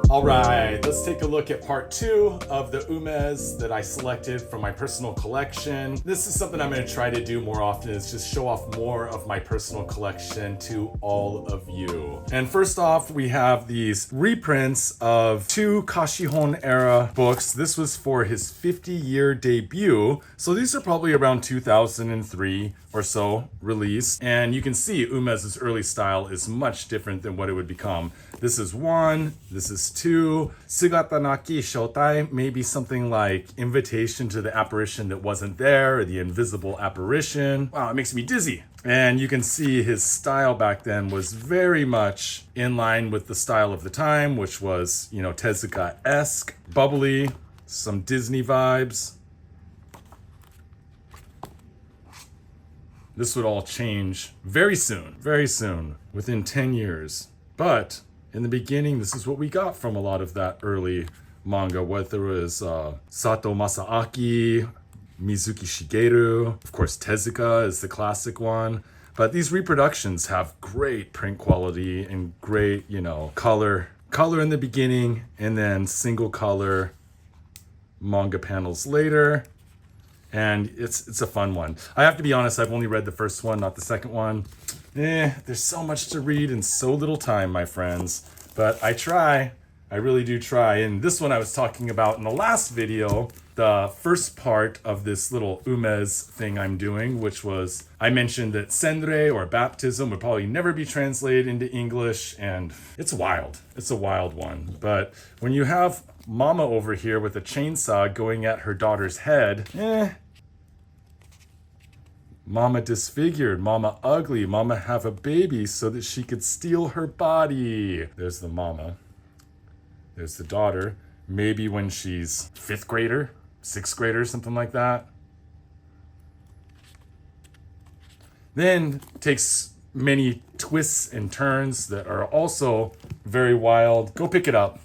All right, let's take a look at part 2 of the Umezz that I selected from my personal collection. This is something I'm going to try to do more often, is just show off more of my personal collection to all of you. And first off, we have these reprints of 2 Kashihon era books. This was for his 50-year debut, so these are probably around 2003 or so released. And you can see Umezz's early style is much different than what it would become. This is 1, this is 2. Sugata Naki Shotai, maybe something like Invitation to the Apparition That Wasn't There, or The Invisible Apparition. Wow, it makes me dizzy. And you can see his style back then was very much in line with the style of the time, which was, you know, Tezuka-esque, bubbly, some Disney vibes. This would all change very soon, within 10 years. But in the beginning, this is what we got from a lot of that early manga, whether it was Sato Masaaki, Mizuki Shigeru, of course Tezuka is the classic one. But these reproductions have great print quality and great, you know, color in the beginning, and then single color manga panels later. And it's a fun one. I have to be honest, I've only read the first one, not the second one. There's so much to read in so little time, my friends. But I try. I really do try. And this one I was talking about in the last video, the first part of this little Umezz thing I'm doing, which was, I mentioned that Senrei, or baptism, would probably never be translated into English, and it's wild. It's a wild one. But when you have Mama over here with a chainsaw going at her daughter's head, Mama disfigured, Mama ugly, Mama have a baby so that she could steal her body. There's the mama. There's the daughter. Maybe when she's 5th grader, 6th grader, something like that. Then takes many twists and turns that are also very wild. Go pick it up.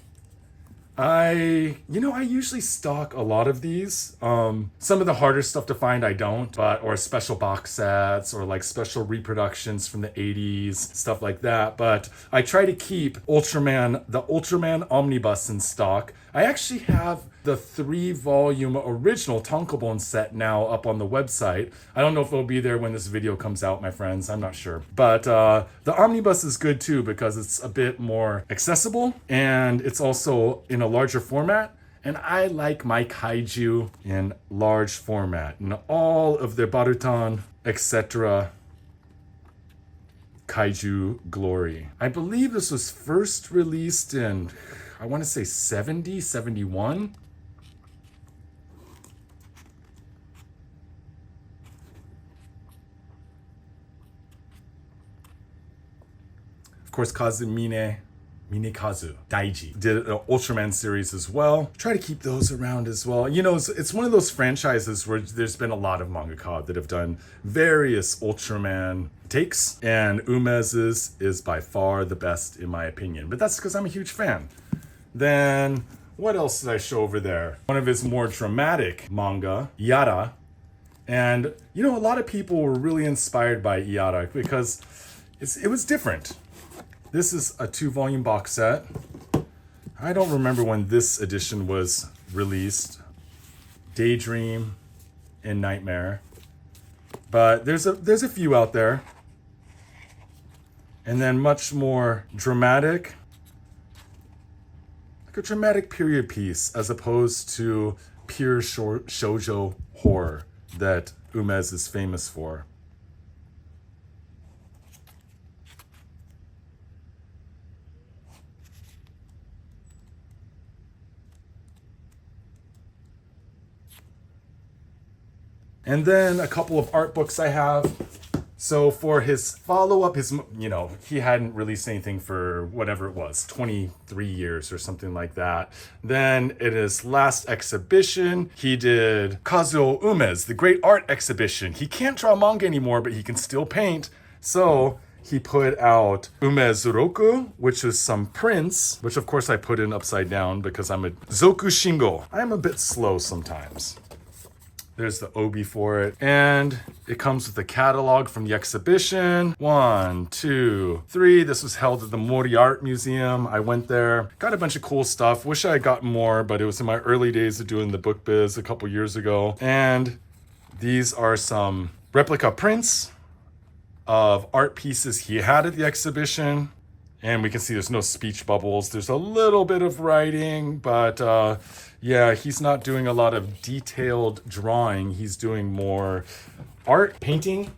I usually stock a lot of these. Some of the harder stuff to find I don't, or special box sets, or like special reproductions from the 80s, stuff like that. But I try to keep the Ultraman Omnibus in stock. I actually have the 3-volume original tankobon set now up on the website. I don't know if it'll be there when this video comes out, my friends. I'm not sure. But the Omnibus is good too, because it's a bit more accessible, and it's also in a larger format. And I like my kaiju in large format, and all of the Barutan, etc. kaiju glory. I believe this was first released in, I want to say 70, 71. Of course, Minekazu Daiji did an Ultraman series as well. Try to keep those around as well. You know, it's one of those franchises where there's been a lot of mangaka that have done various Ultraman takes, and Umezz's is by far the best in my opinion. But that's because I'm a huge fan. Then, what else did I show over there? One of his more dramatic manga, Yara. And, you know, a lot of people were really inspired by Yara because it was different. This is a 2-volume box set. I don't remember when this edition was released. Daydream and Nightmare. But there's a few out there. And then much more dramatic. Like a dramatic period piece as opposed to pure shoujo horror that Umezz is famous for. And then a couple of art books I have. So for his follow-up, he hadn't released anything for whatever it was, 23 years or something like that. Then in his last exhibition, he did Kazuo Umezz, the Great Art Exhibition. He can't draw manga anymore, but he can still paint. So he put out Umezz Roku, which is some prints, which of course I put in upside down because I'm a Zoku Shingo. I'm a bit slow sometimes. There's the obi for it. And it comes with a catalog from the exhibition. 1, 2, 3. This was held at the Mori Art Museum. I went there, got a bunch of cool stuff. Wish I had gotten more, but it was in my early days of doing the book biz a couple years ago. And these are some replica prints of art pieces he had at the exhibition. And we can see there's no speech bubbles. There's a little bit of writing, but yeah, he's not doing a lot of detailed drawing. He's doing more art, painting.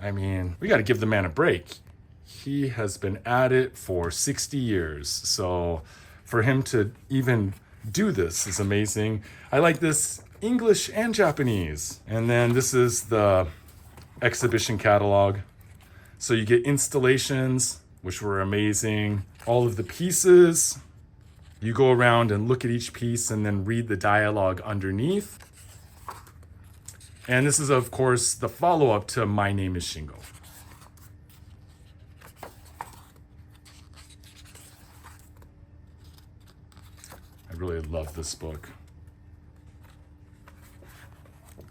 I mean, we got to give the man a break. He has been at it for 60 years. So for him to even do this is amazing. I like this English and Japanese. And then this is the exhibition catalog. So you get installations, which were amazing. All of the pieces, you go around and look at each piece and then read the dialogue underneath. And this is, of course, the follow-up to My Name is Shingo. I really love this book.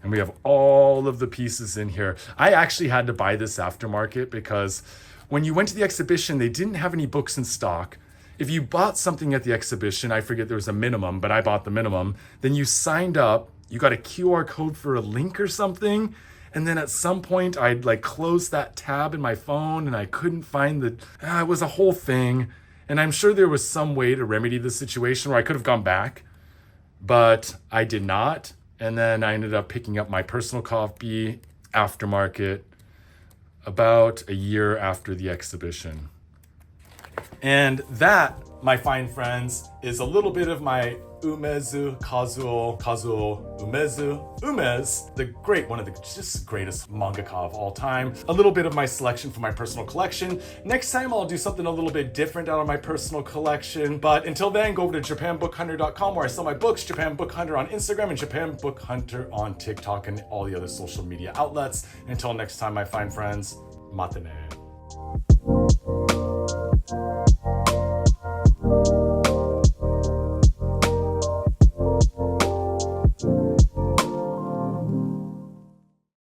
And we have all of the pieces in here. I actually had to buy this aftermarket because when you went to the exhibition, they didn't have any books in stock. If you bought something at the exhibition, I forget there was a minimum, but I bought the minimum, then you signed up, you got a QR code for a link or something, and then at some point I'd like close that tab in my phone and I couldn't find it was a whole thing. And I'm sure there was some way to remedy the situation where I could have gone back, but I did not. And then I ended up picking up my personal copy aftermarket about a year after the exhibition. And that, my fine friends, is a little bit of my Umezz Kazuo Umezz, one of the just greatest mangaka of all time. A little bit of my selection from my personal collection. Next time I'll do something a little bit different out of my personal collection. But until then, go over to japanbookhunter.com where I sell my books, Japan Book Hunter on Instagram and Japan Book Hunter on TikTok and all the other social media outlets. Until next time, my fine friends, matane.